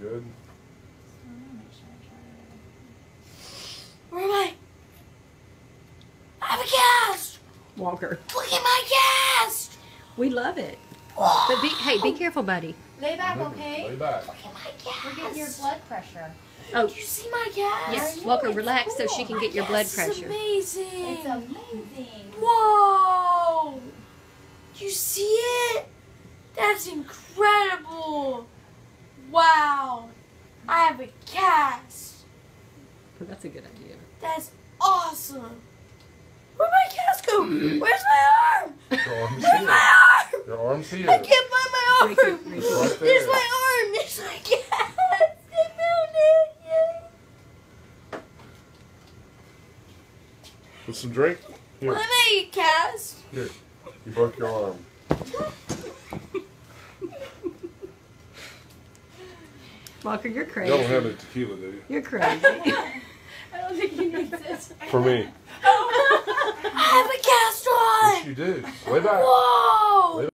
good. Where am I? I have a cast! Walker. Look at my cast! We love it. Whoa. But hey, be careful, buddy. Lay back, okay? Lay back. Look at my cast! We're getting your blood pressure. Oh, Do you see my cast? yes. Walker, relax so she can get your blood It's pressure. amazing! It's amazing. Whoa! You see it? That's incredible! Wow! I have a cast! That's a good idea. That's awesome! Where'd my cast go? Where's my arm? Your arm's Where's here. my arm? Your arm's here. I can't find my arm! Ricky, Ricky. It's right there. There's my arm! There's my cast! I found it! Yay! With some drink? Here. Well, I made a cast! Here. You broke your arm. Walker, you're crazy. Y'all don't have any tequila, do you? You're crazy. I don't think he needs it. For me. I have a cast on! Yes, you do. Way back. Whoa!